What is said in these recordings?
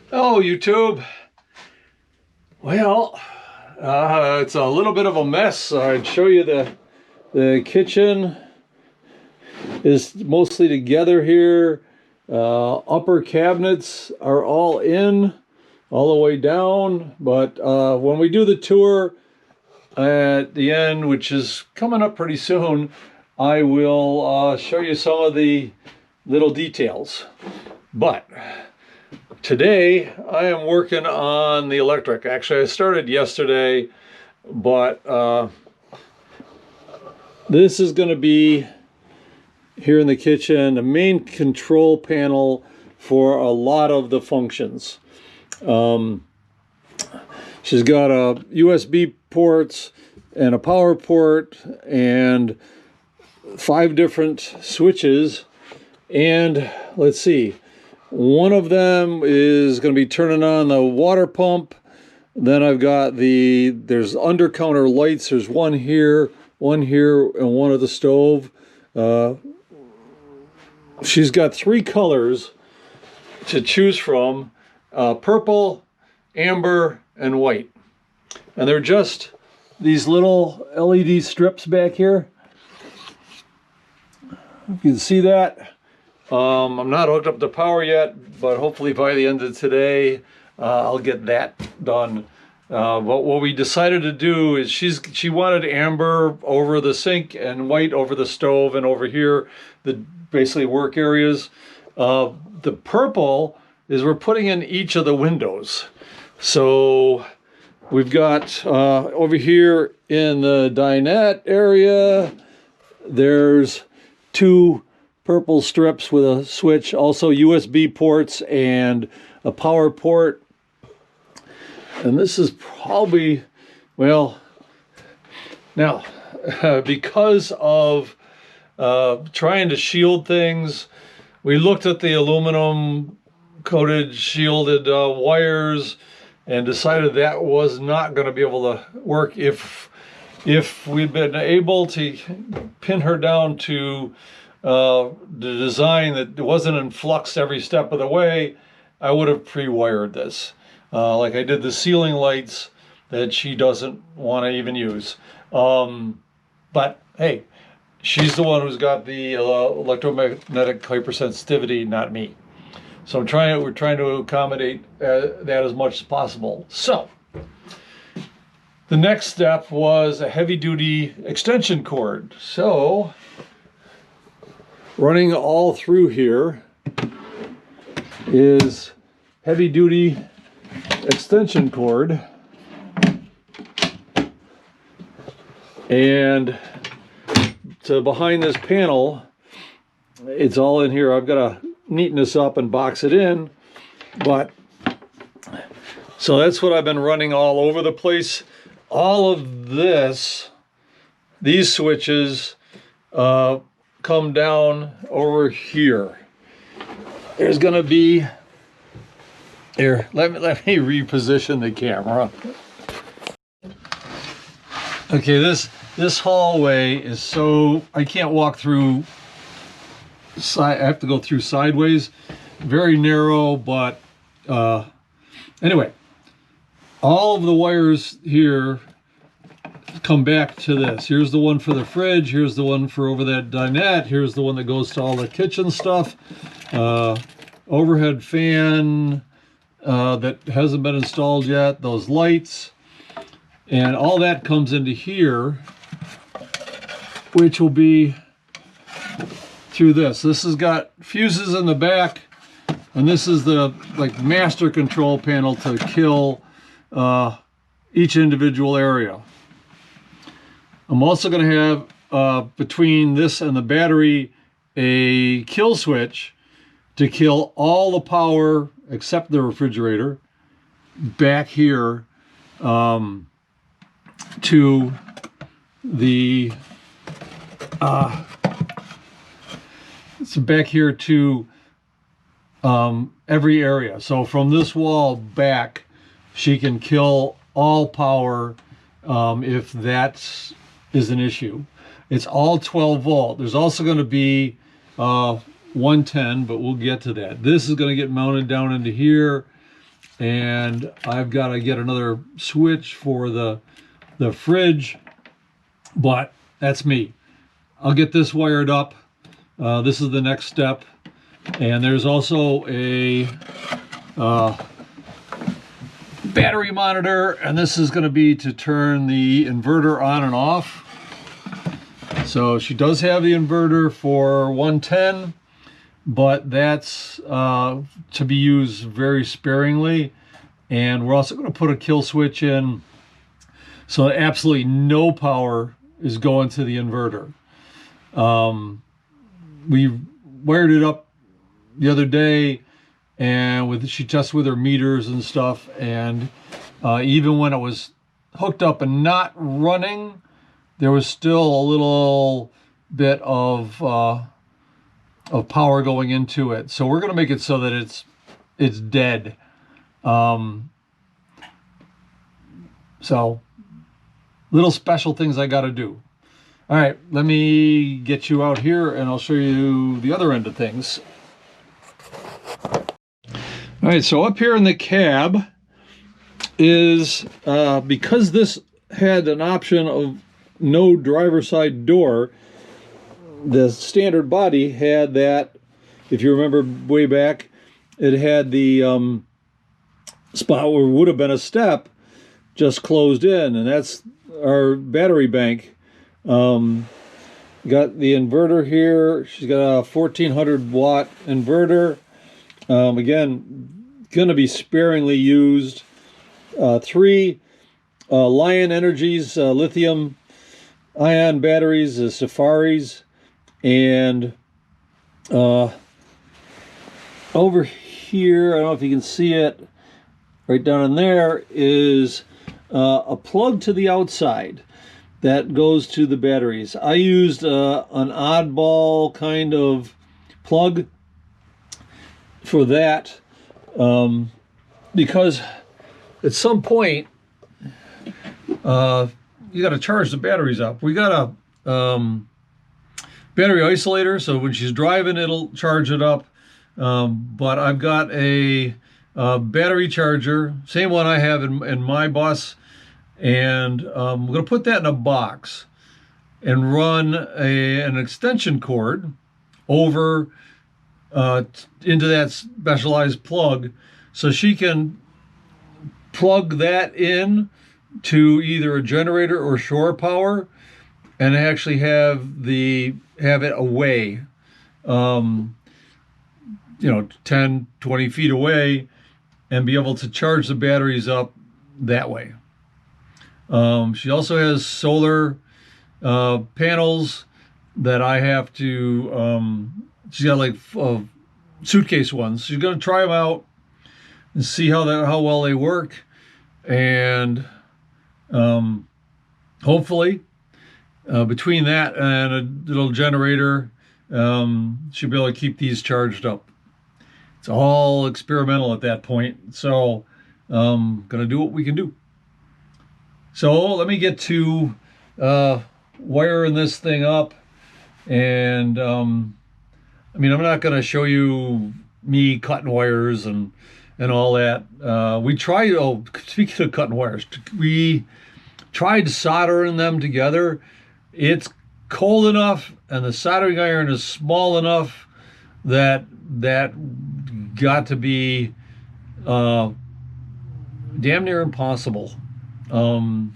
Oh, YouTube. Well, it's a little bit of a mess. I'd show you the kitchen is mostly together here. Upper cabinets are all in, all the way down. But when we do the tour at the end, which is coming up pretty soon, I will show you some of the little details. But today I am working on the electric. Actually, I started yesterday, but this is going to be here in the kitchen, the main control panel for a lot of the functions. She's got a USB ports and a power port and 5 different switches. And let's see, one of them is going to be turning on the water pump. Then I've got there's under counter lights. There's one here, and one at the stove. She's got 3 colors to choose from, purple, amber, and white. And they're just these little LED strips back here. You can see that. I'm not hooked up to power yet, but hopefully by the end of today, I'll get that done. But what we decided to do is she wanted amber over the sink and white over the stove and over here, the basically work areas. The purple is we're putting in each of the windows. So we've got over here in the dinette area, there's 2 purple strips with a switch, also USB ports and a power port. And this is probably, well, now, because of trying to shield things, we looked at the aluminum coated shielded wires and decided that was not going to be able to work. If we'd been able to pin her down to the design that wasn't in flux every step of the way, I would have pre-wired this. Like I did the ceiling lights that she doesn't want to even use. But hey, she's the one who's got the electromagnetic hypersensitivity, not me. So we're trying to accommodate that as much as possible. So the next step was a heavy-duty extension cord. So running all through here is heavy-duty extension cord, and to behind this panel, it's all in here. I've got to neaten this up and box it in, but so that's what I've been running all over the place. All of these switches come down over here. There's going to be here. Let me reposition the camera. Okay, this hallway is so I can't walk through. I have to go through sideways. Very narrow, but anyway, all of the wires here come back to this. Here's the one for the fridge. Here's the one for over that dinette. Here's the one that goes to all the kitchen stuff. Overhead fan that hasn't been installed yet. Those lights. And all that comes into here, which will be through this. This has got fuses in the back, and this is the master control panel to kill each individual area. I'm also going to have between this and the battery a kill switch to kill all the power except the refrigerator back here to the so back here to every area. So from this wall back, she can kill all power if that is an issue. It's all 12 volt. There's also going to be 110, but we'll get to that. This is going to get mounted down into here. and I've got to get another switch for the fridge, but that's me. I'll get this wired up. This is the next step. And there's also a battery monitor, and this is going to be to turn the inverter on and off. So she does have the inverter for 110, but that's to be used very sparingly. And we're also going to put a kill switch in, so absolutely no power is going to the inverter. We wired it up the other day, and she tested with her meters and stuff, and even when it was hooked up and not running, there was still a little bit of power going into it. So we're going to make it so that it's dead. So little special things I got to do. All right, let me get you out here and I'll show you the other end of things. All right, so up here in the cab is, because this had an option of no driver's side door, the standard body had that, if you remember way back, it had the spot where it would have been a step just closed in, and that's our battery bank. Got the inverter here. She's got a 1400 watt inverter. Again, going to be sparingly used. 3 Lion Energies lithium ion batteries, Safaris, and over here, I don't know if you can see it, right down in there is a plug to the outside that goes to the batteries. I used an oddball kind of plug for that, because at some point you got to charge the batteries up. We got a battery isolator, so when she's driving it'll charge it up, but I've got a battery charger, same one I have in my bus, and I'm going to put that in a box and run an extension cord over into that specialized plug, so she can plug that in to either a generator or shore power and actually have it away, 10, 20 feet away, and be able to charge the batteries up that way. She also has solar panels that I have to, she's got like suitcase ones. She's going to try them out and see how well they work, and hopefully between that and a little generator, she'll be able to keep these charged up. It's all experimental at that point, so gonna do what we can do. So let me get to wiring this thing up, and I'm not gonna show you me cutting wires and all that. We tried, speaking of cutting wires, we tried soldering them together. It's cold enough and the soldering iron is small enough that got to be damn near impossible. You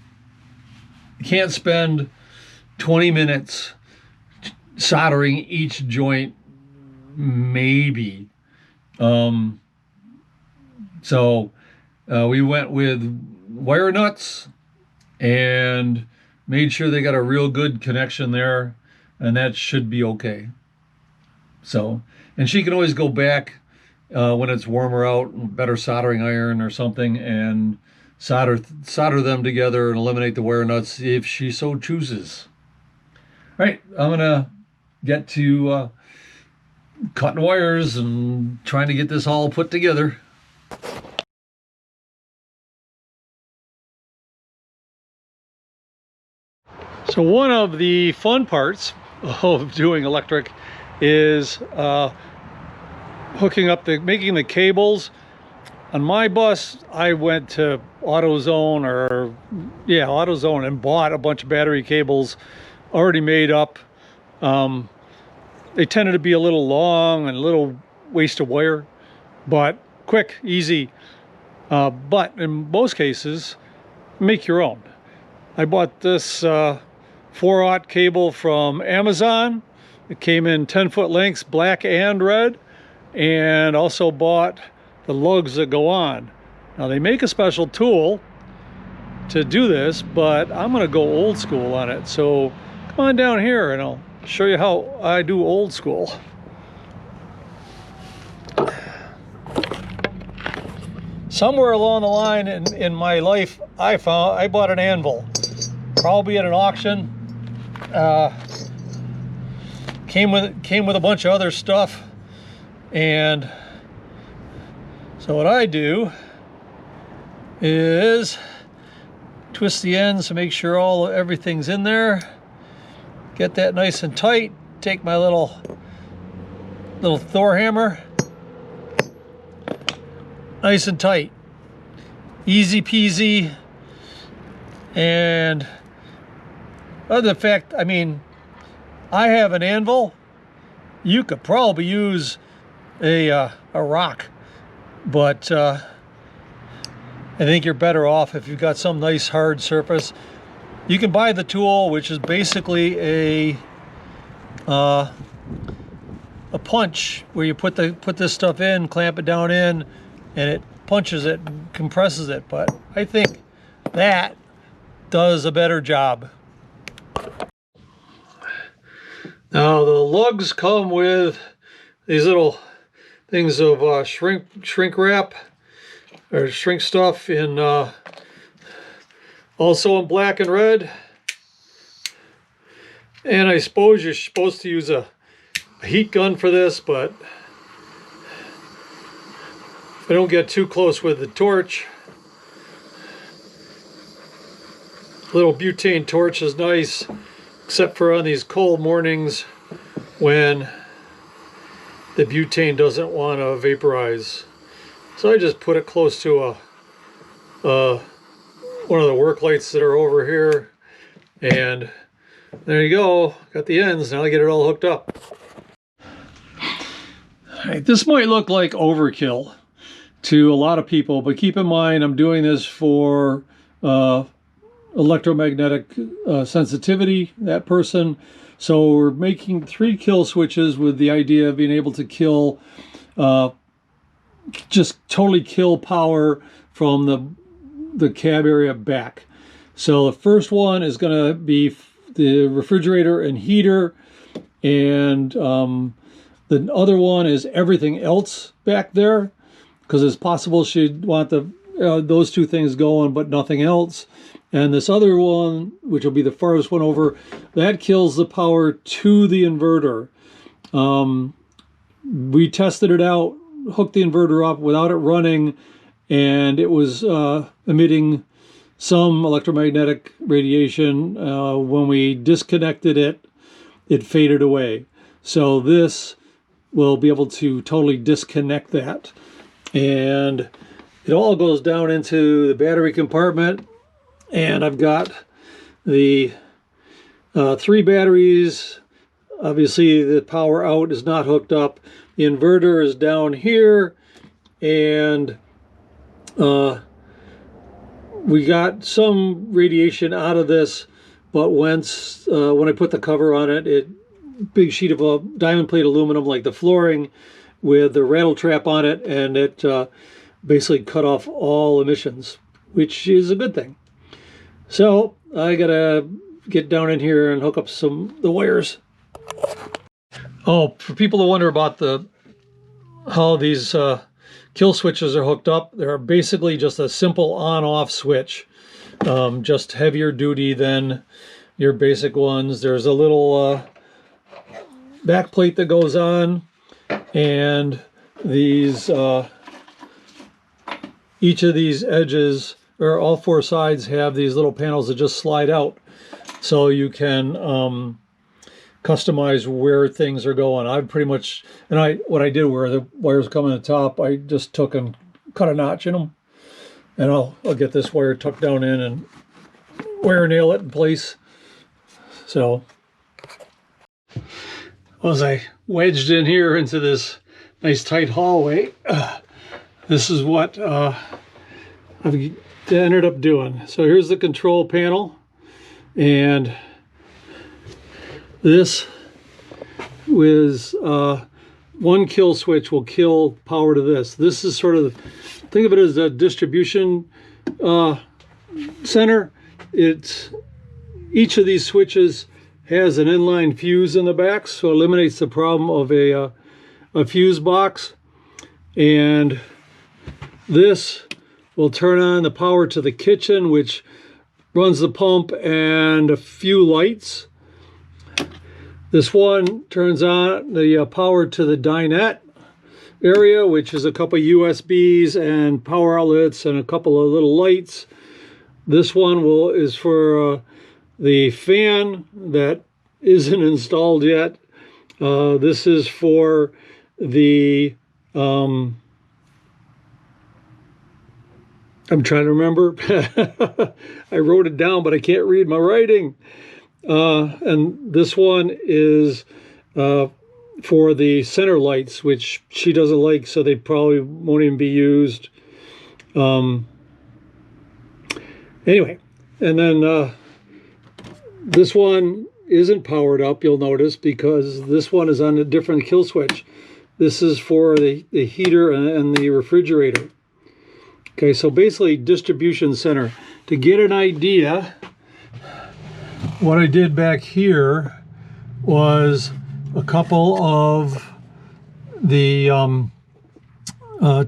can't spend 20 minutes soldering each joint, maybe. So we went with wire nuts and made sure they got a real good connection there, and that should be okay. So, and she can always go back when it's warmer out, better soldering iron or something, and solder them together and eliminate the wire nuts if she so chooses. All right, I'm gonna get to cutting wires and trying to get this all put together. So one of the fun parts of doing electric is hooking up making the cables On my bus, I went to AutoZone AutoZone, and bought a bunch of battery cables already made up. They tended to be a little long and a little waste of wire, but quick, easy. But in most cases, make your own. I bought this 4/0 cable from Amazon. It came in 10-foot lengths, black and red, and also bought the lugs that go on. Now they make a special tool to do this, but I'm gonna go old school on it. So come on down here and I'll show you how I do old school. Somewhere along the line in my life, I bought an anvil, probably at an auction. Came with a bunch of other stuff, and so what I do is twist the ends to make sure everything's in there. Get that nice and tight. Take my little Thor hammer. Nice and tight. Easy peasy. And other than the fact, I mean, I have an anvil. You could probably use a rock, but I think you're better off if you've got some nice hard surface. You can buy the tool, which is basically a punch, where you put this stuff in, clamp it down in, and it punches it and compresses it. But I think that does a better job. Now the lugs come with these little things of shrink wrap, or shrink stuff, in also in black and red. And I suppose you're supposed to use a heat gun for this, but if I don't get too close with the torch, little butane torch is nice, except for on these cold mornings when the butane doesn't want to vaporize. So I just put it close to one of the work lights that are over here, and there you go, got the ends. Now I get it all hooked up. All right, this might look like overkill to a lot of people, but keep in mind I'm doing this for electromagnetic sensitivity, that person. So we're making 3 kill switches with the idea of being able to kill, just totally kill power from the cab area back. So the first one is going to be the refrigerator and heater, and the other one is everything else back there, because it's possible she'd want those 2 things going but nothing else. And this other one, which will be the farthest one over, that kills the power to the inverter. We tested it out, hooked the inverter up without it running, and it was emitting some electromagnetic radiation. When we disconnected it, it faded away. So this will be able to totally disconnect that. And it all goes down into the battery compartment. And I've got the 3 batteries. Obviously the power out is not hooked up. The inverter is down here, and we got some radiation out of this, but when I put the cover on it, big sheet of a diamond plate aluminum like the flooring with the rattle trap on it, and it basically cut off all emissions, which is a good thing. So I gotta get down in here and hook up the wires. Oh, for people who wonder about how these kill switches are hooked up, they're basically just a simple on-off switch, just heavier duty than your basic ones. There's a little back plate that goes on, and these each of these edges, or all 4 sides, have these little panels that just slide out, so you can customize where things are going. I pretty much, what I did where the wires come on the top, I just took and cut a notch in them, and I'll get this wire tucked down in and wire nail it in place. So as I wedged in here into this nice tight hallway, this is what I've ended up doing. So here's the control panel, and this was one kill switch will kill power to this. This is sort of, think of it as a distribution center. It's each of these switches has an inline fuse in the back, so it eliminates the problem of a fuse box. And this will turn on the power to the kitchen, which runs the pump and a few lights. This one turns on the power to the dinette area, which is a couple USBs and power outlets and a couple of little lights. This one is for the fan that isn't installed yet. This is for the I'm trying to remember. I wrote it down, but I can't read my writing. And this one is for the center lights, which she doesn't like, so they probably won't even be used. Anyway, and then this one isn't powered up, you'll notice, because this one is on a different kill switch. This is for the heater and the refrigerator. Okay, so basically distribution center. To get an idea, what I did back here was a couple of the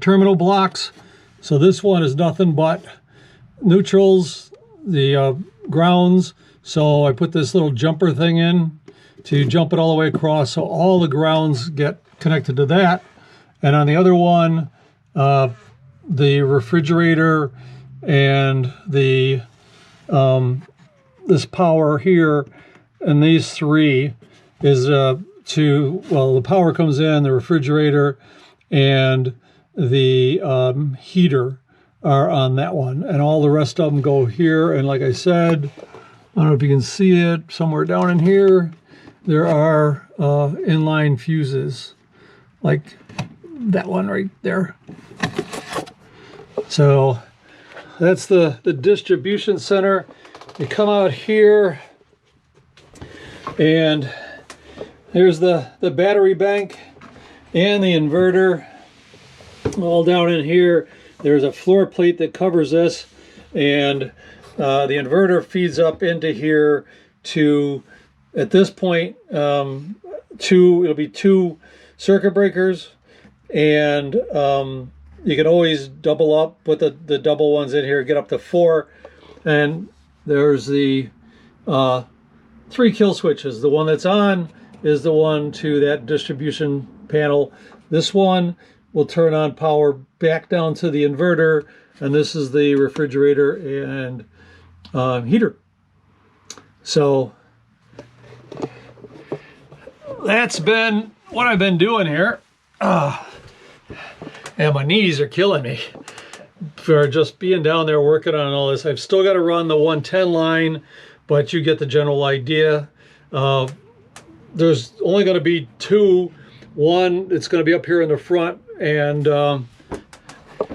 terminal blocks. So this one is nothing but neutrals, the grounds. So I put this little jumper thing in to jump it all the way across, so all the grounds get connected to that. And on the other one, the refrigerator and the this power here, and these three is the power comes in, the refrigerator and the heater are on that one, and all the rest of them go here. And like I said, I don't know if you can see it, somewhere down in here there are inline fuses, like that one right there. So that's the distribution center. You come out here, and there's the battery bank and the inverter all down in here. There's a floor plate that covers this, and the inverter feeds up into here to, at this point, it'll be 2 circuit breakers, and you can always double up, put the double ones in here, get up to 4. And there's the 3 kill switches. The one that's on is the one to that distribution panel. This one will turn on power back down to the inverter, and this is the refrigerator and heater. So that's been what I've been doing here. And my knees are killing me for just being down there working on all this. I've still got to run the 110 line, but you get the general idea. There's only going to be 2. One, it's going to be up here in the front, and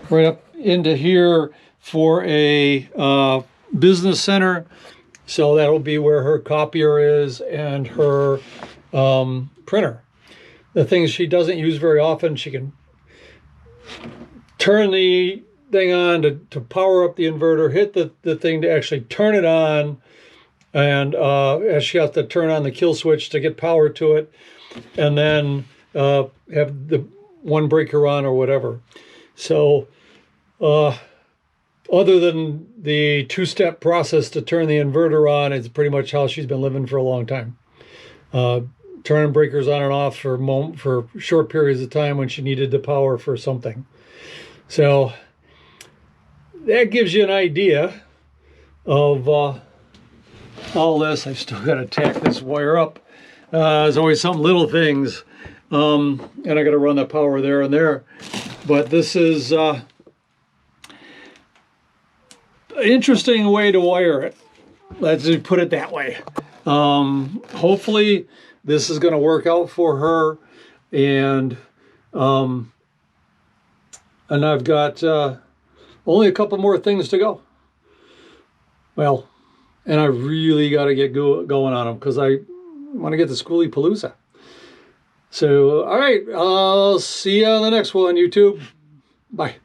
right up into here for a business center. So that'll be where her copier is and her printer. The things she doesn't use very often, she can turn the thing on to power up the inverter, hit the thing to actually turn it on, and as she has to turn on the kill switch to get power to it, and then have the one breaker on or whatever. So other than the 2-step process to turn the inverter on, it's pretty much how she's been living for a long time. Turning breakers on and off for short periods of time when she needed the power for something. So that gives you an idea of all this. I've still got to tack this wire up. There's always some little things, and I got to run the power there and there. But this is interesting way to wire it. Let's just put it that way. Hopefully this is going to work out for her, and I've got only a couple more things to go. Well, and I really got to get going on them because I want to get to Schoolie Palooza. So, all right, I'll see you on the next one, YouTube. Bye.